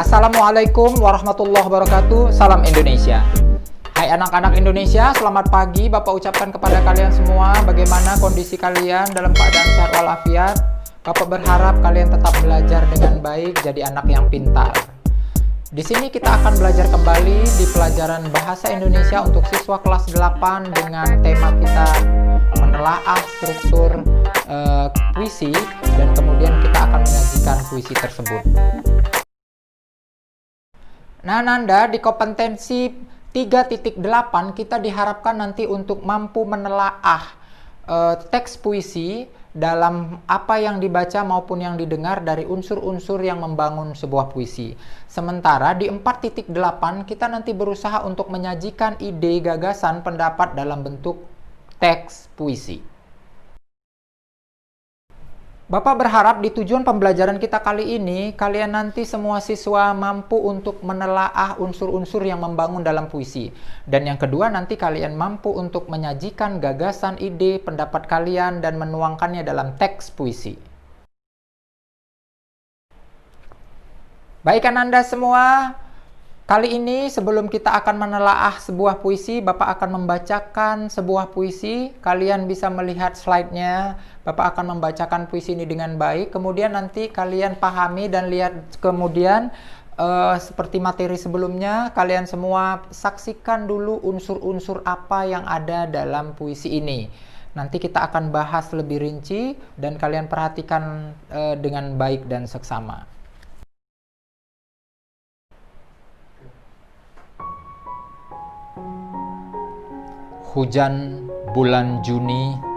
Assalamualaikum warahmatullahi wabarakatuh. Salam Indonesia. Hai anak-anak Indonesia, selamat pagi. Bapak ucapkan kepada kalian semua bagaimana kondisi kalian dalam keadaan sehat walafiat. Bapak berharap kalian tetap belajar dengan baik, jadi anak yang pintar. Di sini kita akan belajar kembali di pelajaran Bahasa Indonesia untuk siswa kelas 8 dengan tema kita menelaah struktur puisi, dan kemudian kita akan menyajikan puisi tersebut. Nah, Nanda, di kompetensi 3.8 kita diharapkan nanti untuk mampu menelaah teks puisi dalam apa yang dibaca maupun yang didengar dari unsur-unsur yang membangun sebuah puisi. Sementara di 4.8 kita nanti berusaha untuk menyajikan ide, gagasan, pendapat dalam bentuk teks puisi. Bapak berharap di tujuan pembelajaran kita kali ini, kalian nanti semua siswa mampu untuk menelaah unsur-unsur yang membangun dalam puisi. Dan yang kedua, nanti kalian mampu untuk menyajikan gagasan, ide, pendapat kalian dan menuangkannya dalam teks puisi. Baik Anda semua, kali ini sebelum kita akan menelaah sebuah puisi, Bapak akan membacakan sebuah puisi. Kalian bisa melihat slide-nya. Bapak akan membacakan puisi ini dengan baik. Kemudian nanti kalian pahami dan lihat kemudian seperti materi sebelumnya, kalian semua saksikan dulu unsur-unsur apa yang ada dalam puisi ini. Nanti kita akan bahas lebih rinci dan kalian perhatikan dengan baik dan seksama. Hujan Bulan Juni,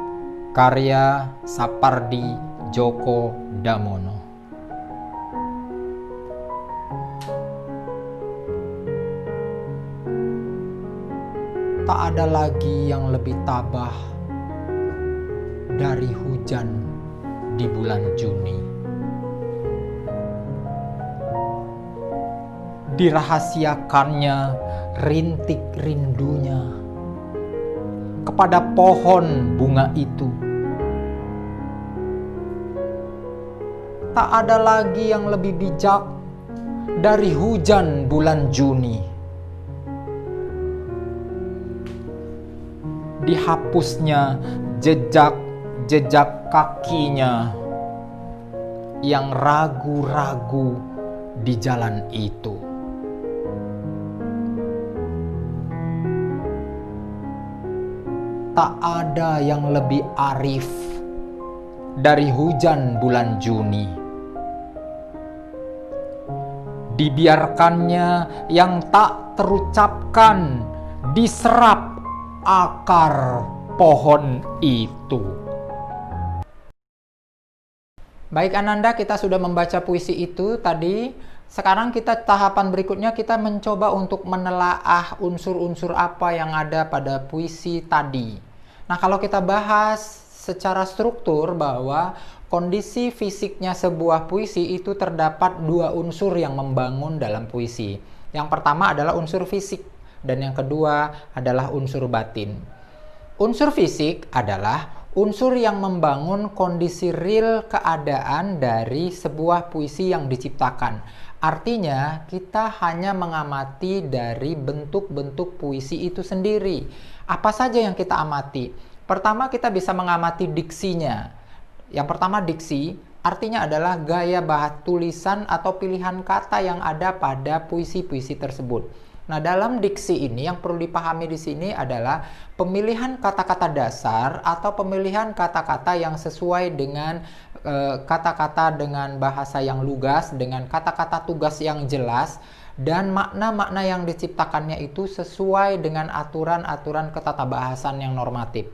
karya Sapardi Djoko Damono. Tak ada lagi yang lebih tabah dari hujan di bulan Juni. Dirahasiakannya rintik rindunya kepada pohon bunga itu. Tak ada lagi yang lebih bijak dari hujan bulan Juni. Dihapusnya jejak-jejak kakinya yang ragu-ragu di jalan itu. Tak ada yang lebih arif dari hujan bulan Juni. Dibiarkannya yang tak terucapkan diserap akar pohon itu. Baik Ananda, kita sudah membaca puisi itu tadi. Sekarang kita tahapan berikutnya, kita mencoba untuk menelaah unsur-unsur apa yang ada pada puisi tadi. Nah, kalau kita bahas secara struktur bahwa kondisi fisiknya sebuah puisi itu terdapat dua unsur yang membangun dalam puisi. Yang pertama adalah unsur fisik dan yang kedua adalah unsur batin. Unsur fisik adalah unsur yang membangun kondisi real keadaan dari sebuah puisi yang diciptakan. Artinya, kita hanya mengamati dari bentuk-bentuk puisi itu sendiri. Apa saja yang kita amati? Pertama, kita bisa mengamati diksinya. Yang pertama, diksi artinya adalah gaya bahasa tulisan atau pilihan kata yang ada pada puisi-puisi tersebut. Nah, dalam diksi ini yang perlu dipahami di sini adalah pemilihan kata-kata dasar atau pemilihan kata-kata yang sesuai dengan kata-kata dengan bahasa yang lugas, dengan kata-kata tugas yang jelas, dan makna-makna yang diciptakannya itu sesuai dengan aturan-aturan ketatabahasan yang normatif.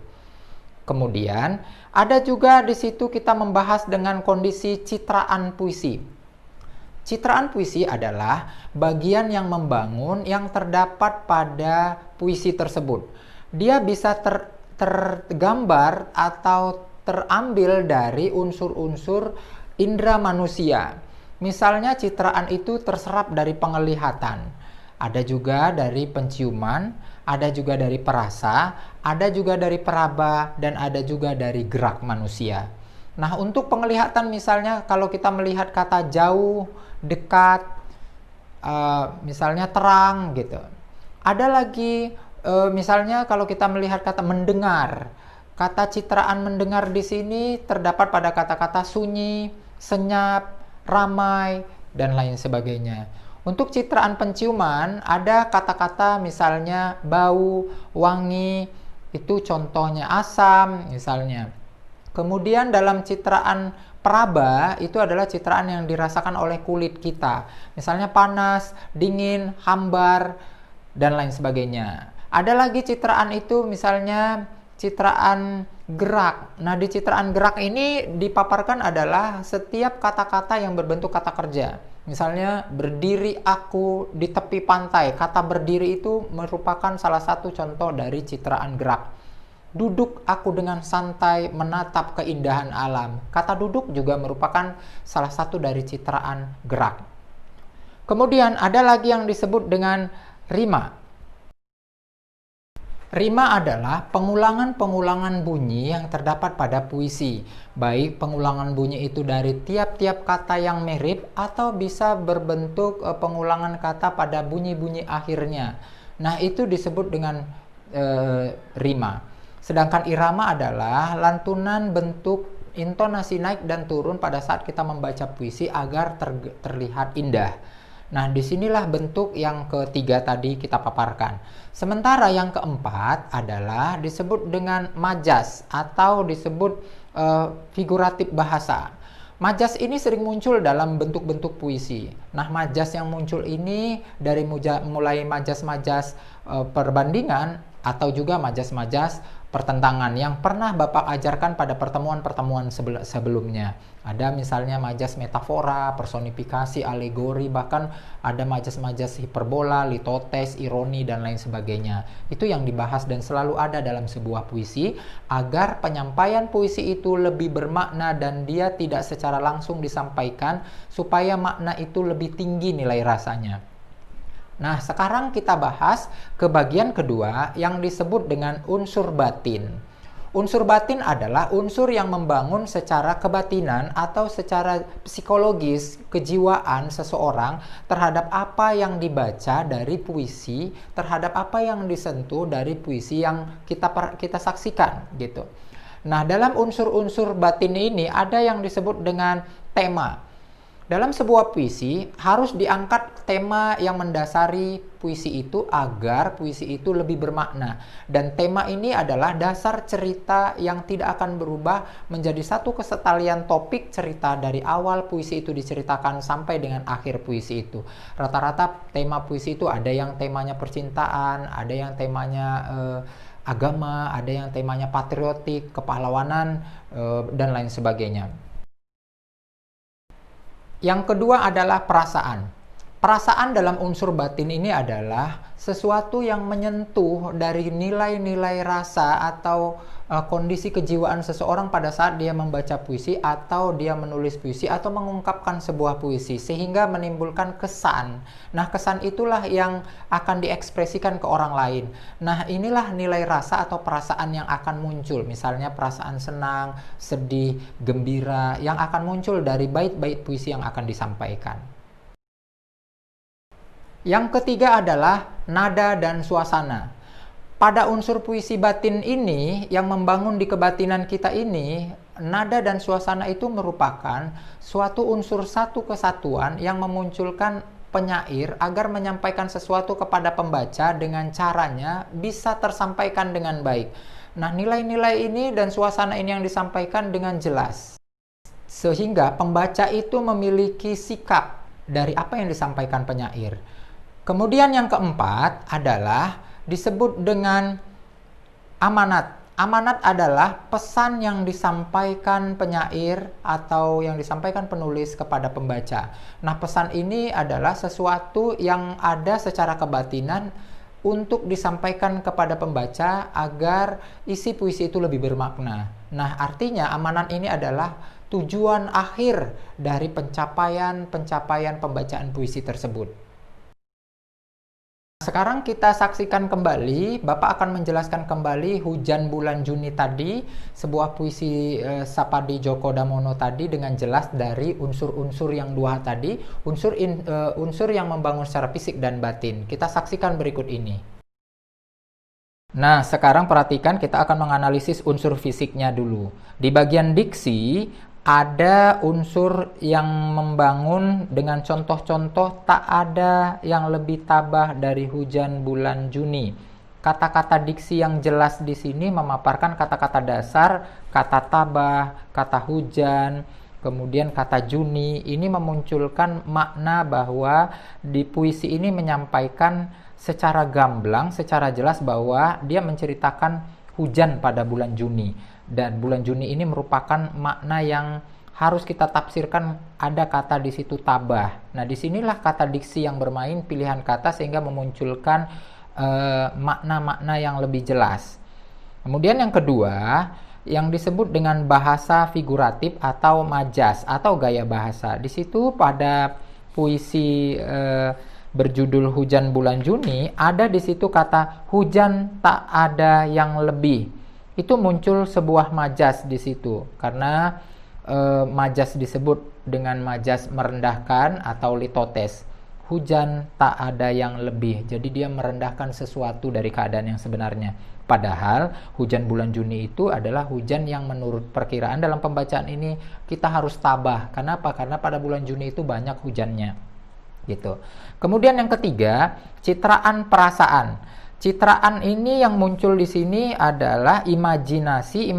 Kemudian, ada juga di situ kita membahas dengan kondisi citraan puisi. Citraan puisi adalah bagian yang membangun yang terdapat pada puisi tersebut. Dia bisa tergambar atau terambil dari unsur-unsur indera manusia. Misalnya citraan itu terserap dari penglihatan, ada juga dari penciuman, ada juga dari perasa, ada juga dari peraba, dan ada juga dari gerak manusia. Nah, untuk penglihatan misalnya kalau kita melihat kata jauh, dekat, misalnya terang gitu. Ada lagi misalnya kalau kita melihat kata mendengar, kata citraan mendengar di sini terdapat pada kata-kata sunyi, senyap, ramai, dan lain sebagainya. Untuk citraan penciuman ada kata-kata misalnya bau, wangi, itu contohnya asam misalnya. Kemudian dalam citraan peraba itu adalah citraan yang dirasakan oleh kulit kita. Misalnya panas, dingin, hambar, dan lain sebagainya. Ada lagi citraan itu misalnya citraan gerak. Nah, di citraan gerak ini dipaparkan adalah setiap kata-kata yang berbentuk kata kerja. Misalnya berdiri aku di tepi pantai. Kata berdiri itu merupakan salah satu contoh dari citraan gerak. Duduk aku dengan santai menatap keindahan alam. Kata duduk juga merupakan salah satu dari citraan gerak. Kemudian ada lagi yang disebut dengan rima. Rima adalah pengulangan-pengulangan bunyi yang terdapat pada puisi. Baik pengulangan bunyi itu dari tiap-tiap kata yang mirip atau bisa berbentuk pengulangan kata pada bunyi-bunyi akhirnya. Nah, itu disebut dengan rima. Sedangkan irama adalah lantunan bentuk intonasi naik dan turun pada saat kita membaca puisi agar terlihat indah. Nah, disinilah bentuk yang ketiga tadi kita paparkan. Sementara yang keempat adalah disebut dengan majas atau disebut figuratif bahasa. Majas ini sering muncul dalam bentuk-bentuk puisi. Nah, majas yang muncul ini dari mulai majas-majas perbandingan atau juga majas-majas pertentangan yang pernah Bapak ajarkan pada pertemuan-pertemuan sebelumnya. Ada misalnya majas metafora, personifikasi, alegori, bahkan ada majas-majas hiperbola, litotes, ironi, dan lain sebagainya. Itu yang dibahas dan selalu ada dalam sebuah puisi agar penyampaian puisi itu lebih bermakna dan dia tidak secara langsung disampaikan supaya makna itu lebih tinggi nilai rasanya. Nah, sekarang kita bahas ke bagian kedua yang disebut dengan unsur batin. Unsur batin adalah unsur yang membangun secara kebatinan atau secara psikologis kejiwaan seseorang terhadap apa yang dibaca dari puisi, terhadap apa yang disentuh dari puisi yang kita saksikan gitu. Nah, dalam unsur-unsur batin ini ada yang disebut dengan tema. Dalam sebuah puisi harus diangkat tema yang mendasari puisi itu agar puisi itu lebih bermakna. Dan tema ini adalah dasar cerita yang tidak akan berubah menjadi satu kesetalian topik cerita dari awal puisi itu diceritakan sampai dengan akhir puisi itu. Rata-rata tema puisi itu ada yang temanya percintaan, ada yang temanya agama, ada yang temanya patriotik, kepahlawanan, dan lain sebagainya. Yang kedua adalah perasaan. Perasaan dalam unsur batin ini adalah sesuatu yang menyentuh dari nilai-nilai rasa atau kondisi kejiwaan seseorang pada saat dia membaca puisi atau dia menulis puisi atau mengungkapkan sebuah puisi sehingga menimbulkan kesan. Nah, kesan itulah yang akan diekspresikan ke orang lain. Nah, inilah nilai rasa atau perasaan yang akan muncul. Misalnya perasaan senang, sedih, gembira yang akan muncul dari bait-bait puisi yang akan disampaikan. Yang ketiga adalah nada dan suasana. Pada unsur puisi batin ini yang membangun di kebatinan kita ini, nada dan suasana itu merupakan suatu unsur satu kesatuan yang memunculkan penyair agar menyampaikan sesuatu kepada pembaca dengan caranya bisa tersampaikan dengan baik. Nah, nilai-nilai ini dan suasana ini yang disampaikan dengan jelas. Sehingga pembaca itu memiliki sikap dari apa yang disampaikan penyair. Kemudian yang keempat adalah disebut dengan amanat. Amanat adalah pesan yang disampaikan penyair atau yang disampaikan penulis kepada pembaca. Nah, pesan ini adalah sesuatu yang ada secara kebatinan untuk disampaikan kepada pembaca agar isi puisi itu lebih bermakna. Nah, artinya amanat ini adalah tujuan akhir dari pencapaian pembacaan puisi tersebut. sekarang kita saksikan kembali, Bapak akan menjelaskan kembali Hujan Bulan Juni tadi, sebuah puisi Sapadi Djoko Damono tadi dengan jelas dari unsur-unsur yang dua tadi, unsur yang membangun secara fisik dan batin. Kita saksikan berikut ini. Nah, sekarang perhatikan, kita akan menganalisis unsur fisiknya dulu. Di bagian diksi, ada unsur yang membangun dengan contoh-contoh tak ada yang lebih tabah dari hujan bulan Juni. Kata-kata diksi yang jelas di sini memaparkan kata-kata dasar, kata tabah, kata hujan, kemudian kata Juni. Ini memunculkan makna bahwa di puisi ini menyampaikan secara gamblang, secara jelas bahwa dia menceritakan hujan pada bulan Juni. Dan bulan Juni ini merupakan makna yang harus kita tafsirkan, ada kata di situ tabah. Nah, disinilah kata diksi yang bermain, pilihan kata sehingga memunculkan makna-makna yang lebih jelas. Kemudian yang kedua, yang disebut dengan bahasa figuratif atau majas atau gaya bahasa. Di situ pada puisi berjudul Hujan Bulan Juni, ada di situ kata hujan tak ada yang lebih. Itu muncul sebuah majas di situ, karena majas disebut dengan majas merendahkan atau litotes. Hujan tak ada yang lebih, jadi dia merendahkan sesuatu dari keadaan yang sebenarnya. Padahal hujan bulan Juni itu adalah hujan yang menurut perkiraan dalam pembacaan ini kita harus tabah. Kenapa? Karena pada bulan Juni itu banyak hujannya, gitu. Kemudian yang ketiga, citraan perasaan. Citraan ini yang muncul di sini adalah imajinasi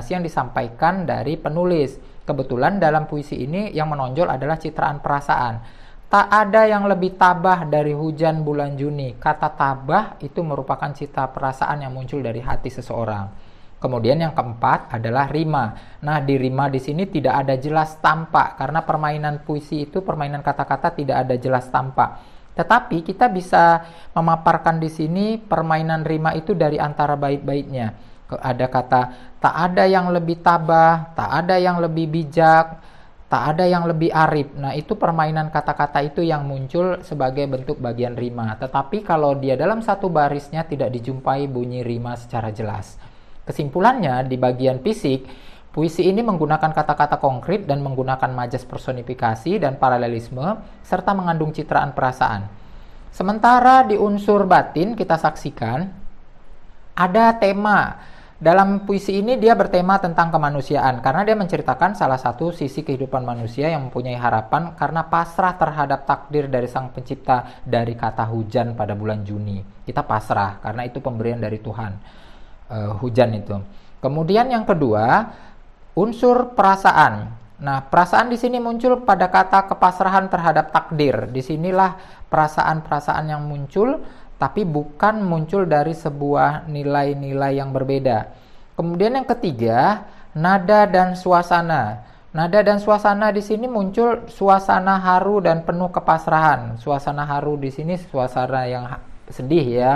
yang disampaikan dari penulis. Kebetulan dalam puisi ini yang menonjol adalah citraan perasaan. Tak ada yang lebih tabah dari hujan bulan Juni. Kata tabah itu merupakan citra perasaan yang muncul dari hati seseorang. Kemudian yang keempat adalah rima. Nah, di rima di sini tidak ada jelas tampak, karena permainan puisi itu, permainan kata-kata tidak ada jelas tampak. Tetapi kita bisa memaparkan di sini permainan rima itu dari antara bait-baitnya. Ada kata tak ada yang lebih tabah, tak ada yang lebih bijak, tak ada yang lebih arif. Nah, itu permainan kata-kata itu yang muncul sebagai bentuk bagian rima. Tetapi kalau dia dalam satu barisnya tidak dijumpai bunyi rima secara jelas. Kesimpulannya, di bagian fisik, puisi ini menggunakan kata-kata konkret dan menggunakan majas personifikasi dan paralelisme, serta mengandung citraan perasaan. Sementara di unsur batin kita saksikan ada tema. Dalam puisi ini dia bertema tentang kemanusiaan, karena dia menceritakan salah satu sisi kehidupan manusia yang mempunyai harapan karena pasrah terhadap takdir dari Sang Pencipta dari kata hujan pada bulan Juni. Kita pasrah, karena itu pemberian dari Tuhan, hujan itu. Kemudian yang kedua, unsur perasaan. Nah, perasaan di sini muncul pada kata kepasrahan terhadap takdir. Disinilah perasaan-perasaan yang muncul, tapi bukan muncul dari sebuah nilai-nilai yang berbeda. Kemudian yang ketiga, nada dan suasana. Nada dan suasana di sini muncul suasana haru dan penuh kepasrahan. Suasana haru di sini suasana yang sedih ya.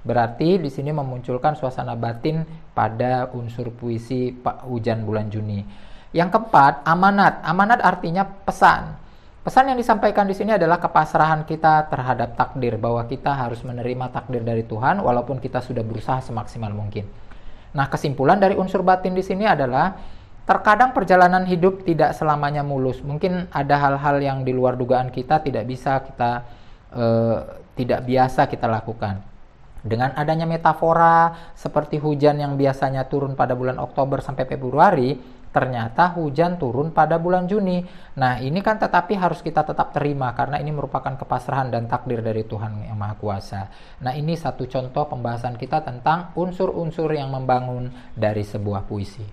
Berarti di sini memunculkan suasana batin pada unsur puisi Hujan Bulan Juni. Yang keempat, amanat. Amanat artinya pesan. Pesan yang disampaikan di sini adalah kepasrahan kita terhadap takdir, bahwa kita harus menerima takdir dari Tuhan walaupun kita sudah berusaha semaksimal mungkin. Nah, kesimpulan dari unsur batin di sini adalah terkadang perjalanan hidup tidak selamanya mulus. Mungkin ada hal-hal yang di luar dugaan kita tidak biasa kita lakukan. Dengan adanya metafora seperti hujan yang biasanya turun pada bulan Oktober sampai Februari, ternyata hujan turun pada bulan Juni. Nah, ini kan tetapi harus kita tetap terima karena ini merupakan kepasrahan dan takdir dari Tuhan Yang Maha Kuasa. Nah, ini satu contoh pembahasan kita tentang unsur-unsur yang membangun dari sebuah puisi.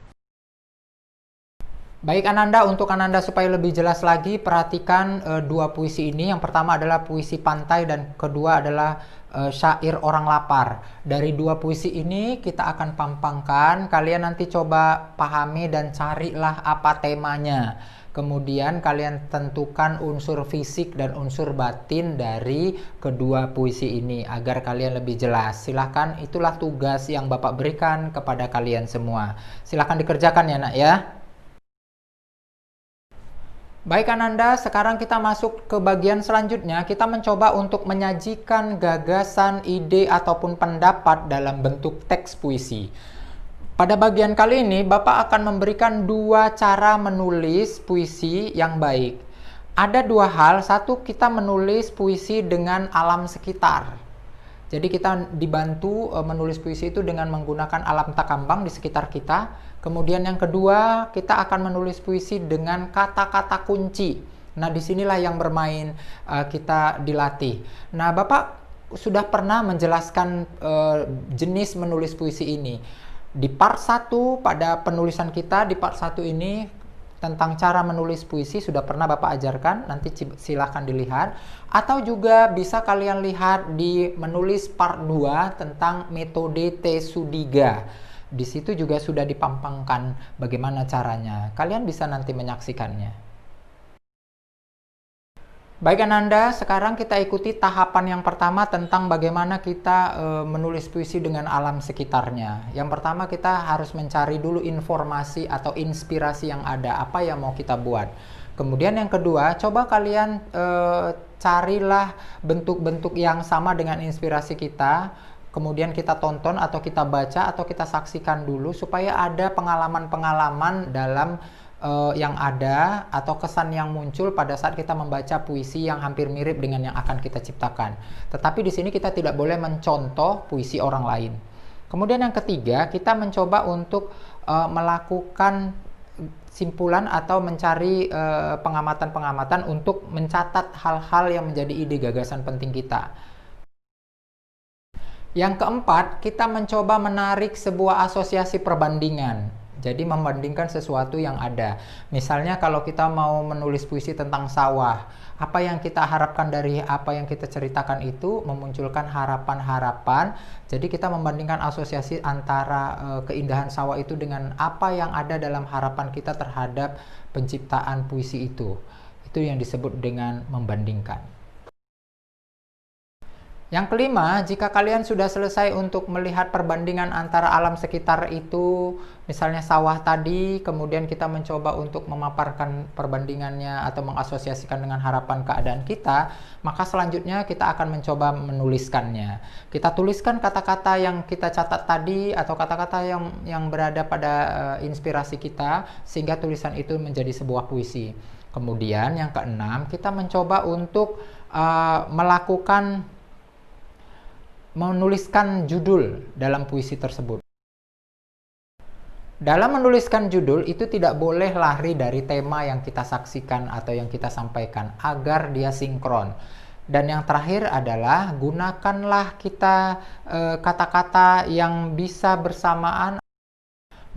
Baik Ananda, untuk Ananda supaya lebih jelas lagi, perhatikan dua puisi ini. Yang pertama adalah puisi pantai dan kedua adalah syair orang lapar. Dari dua puisi ini kita akan pampangkan. Kalian nanti coba pahami dan carilah apa temanya. Kemudian kalian tentukan unsur fisik dan unsur batin dari kedua puisi ini agar kalian lebih jelas. Silahkan, itulah tugas yang Bapak berikan kepada kalian semua. Silahkan dikerjakan ya nak ya. Baik Ananda, sekarang kita masuk ke bagian selanjutnya. Kita mencoba untuk menyajikan gagasan, ide, ataupun pendapat dalam bentuk teks puisi. Pada bagian kali ini, Bapak akan memberikan dua cara menulis puisi yang baik. Ada dua hal, satu kita menulis puisi dengan alam sekitar. Jadi kita dibantu menulis puisi itu dengan menggunakan alam takambang di sekitar kita. Kemudian yang kedua, kita akan menulis puisi dengan kata-kata kunci. Nah, disinilah yang bermain kita dilatih. Nah, Bapak sudah pernah menjelaskan jenis menulis puisi ini. Di part 1 pada penulisan kita, di part 1 ini tentang cara menulis puisi sudah pernah Bapak ajarkan, nanti silahkan dilihat. Atau juga bisa kalian lihat di menulis part 2 tentang metode T. Sudiga. Di situ juga sudah dipampangkan bagaimana caranya. Kalian bisa nanti menyaksikannya. Baik Ananda, sekarang kita ikuti tahapan yang pertama tentang bagaimana kita menulis puisi dengan alam sekitarnya. Yang pertama kita harus mencari dulu informasi atau inspirasi yang ada, apa yang mau kita buat. Kemudian yang kedua, coba kalian carilah bentuk-bentuk yang sama dengan inspirasi kita. Kemudian kita tonton atau kita baca atau kita saksikan dulu supaya ada pengalaman-pengalaman dalam yang ada atau kesan yang muncul pada saat kita membaca puisi yang hampir mirip dengan yang akan kita ciptakan. Tetapi di sini kita tidak boleh mencontoh puisi orang lain. Kemudian yang ketiga, kita mencoba untuk melakukan simpulan atau mencari pengamatan-pengamatan untuk mencatat hal-hal yang menjadi ide gagasan penting kita. Yang keempat, kita mencoba menarik sebuah asosiasi perbandingan. Jadi membandingkan sesuatu yang ada. Misalnya kalau kita mau menulis puisi tentang sawah, apa yang kita harapkan dari apa yang kita ceritakan itu memunculkan harapan-harapan. Jadi kita membandingkan asosiasi antara keindahan sawah itu dengan apa yang ada dalam harapan kita terhadap penciptaan puisi itu. Itu yang disebut dengan membandingkan. Yang kelima, jika kalian sudah selesai untuk melihat perbandingan antara alam sekitar itu, misalnya sawah tadi, kemudian kita mencoba untuk memaparkan perbandingannya atau mengasosiasikan dengan harapan keadaan kita, maka selanjutnya kita akan mencoba menuliskannya. Kita tuliskan kata-kata yang kita catat tadi atau kata-kata yang berada pada inspirasi kita, sehingga tulisan itu menjadi sebuah puisi. Kemudian yang keenam, kita mencoba untuk menuliskan judul dalam puisi tersebut. Dalam menuliskan judul itu tidak boleh lari dari tema yang kita saksikan atau yang kita sampaikan agar dia sinkron. Dan yang terakhir adalah gunakanlah kita kata-kata yang bisa bersamaan,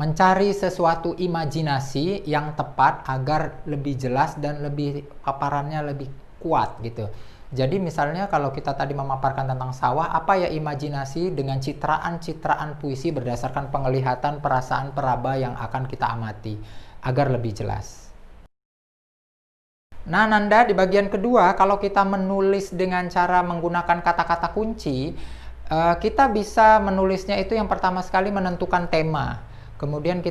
mencari sesuatu imajinasi yang tepat agar lebih jelas dan lebih paparannya lebih kuat gitu. Jadi misalnya kalau kita tadi memaparkan tentang sawah, apa ya imajinasi dengan citraan-citraan puisi berdasarkan penglihatan, perasaan, peraba yang akan kita amati agar lebih jelas. Nah Nanda, di bagian kedua kalau kita menulis dengan cara menggunakan kata-kata kunci, kita bisa menulisnya itu yang pertama sekali menentukan tema. Kemudian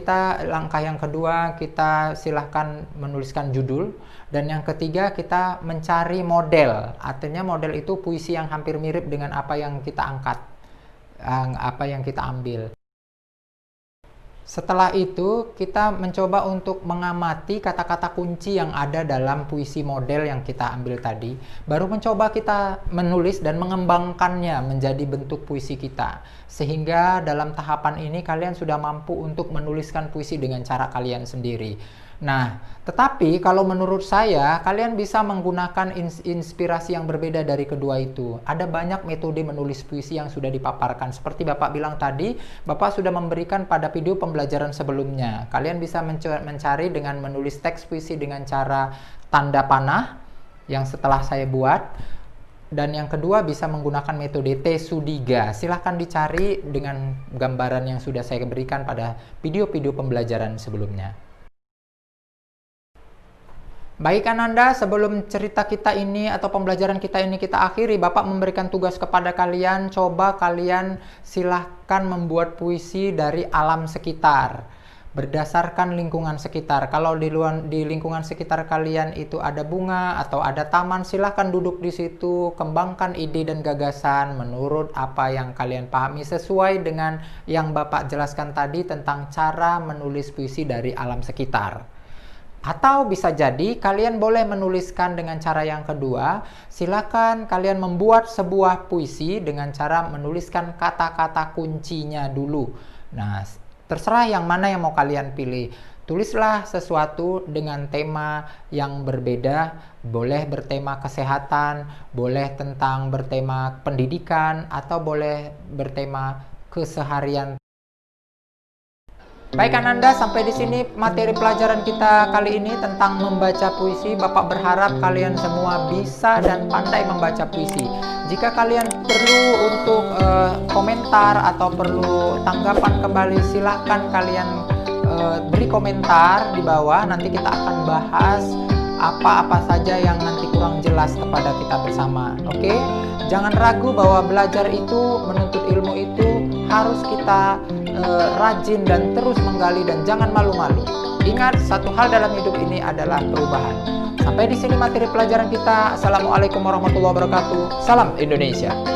langkah yang kedua kita silahkan menuliskan judul. Dan yang ketiga kita mencari model. Artinya model itu puisi yang hampir mirip dengan apa yang kita angkat, apa yang kita ambil. Setelah itu kita mencoba untuk mengamati kata-kata kunci yang ada dalam puisi model yang kita ambil tadi. Baru mencoba kita menulis dan mengembangkannya menjadi bentuk puisi kita. Sehingga dalam tahapan ini kalian sudah mampu untuk menuliskan puisi dengan cara kalian sendiri. Nah, tetapi kalau menurut saya kalian bisa menggunakan inspirasi yang berbeda dari kedua itu. Ada banyak metode menulis puisi yang sudah dipaparkan. Seperti Bapak bilang tadi, Bapak sudah memberikan pada video pembelajaran sebelumnya. Kalian bisa mencari dengan menulis teks puisi dengan cara tanda panah yang setelah saya buat. Dan yang kedua bisa menggunakan metode T. Sudiga. Silahkan dicari dengan gambaran yang sudah saya berikan pada video-video pembelajaran sebelumnya. Baik Ananda, sebelum cerita kita ini atau pembelajaran kita ini kita akhiri, Bapak memberikan tugas kepada kalian, coba kalian silahkan membuat puisi dari alam sekitar. berdasarkan lingkungan sekitar. Kalau di lingkungan sekitar kalian itu ada bunga atau ada taman, silahkan duduk di situ, kembangkan ide dan gagasan menurut apa yang kalian pahami sesuai dengan yang Bapak jelaskan tadi tentang cara menulis puisi dari alam sekitar. Atau bisa jadi kalian boleh menuliskan dengan cara yang kedua. Silakan kalian membuat sebuah puisi dengan cara menuliskan kata-kata kuncinya dulu. Nah, terserah yang mana yang mau kalian pilih. Tulislah sesuatu dengan tema yang berbeda. Boleh bertema kesehatan, boleh tentang bertema pendidikan, atau boleh bertema keseharian. Baik Ananda, sampai di sini materi pelajaran kita kali ini tentang membaca puisi. Bapak berharap kalian semua bisa dan pandai membaca puisi. Jika kalian perlu untuk komentar atau perlu tanggapan kembali, silahkan kalian beri komentar di bawah. Nanti kita akan bahas apa-apa saja yang nanti kurang jelas kepada kita bersama. Oke? Jangan ragu bahwa belajar itu, menuntut ilmu itu harus kita rajin dan terus menggali, dan jangan malu-malu. Ingat, satu hal dalam hidup ini adalah perubahan. Sampai di sini materi pelajaran kita. Assalamualaikum warahmatullahi wabarakatuh. Salam Indonesia.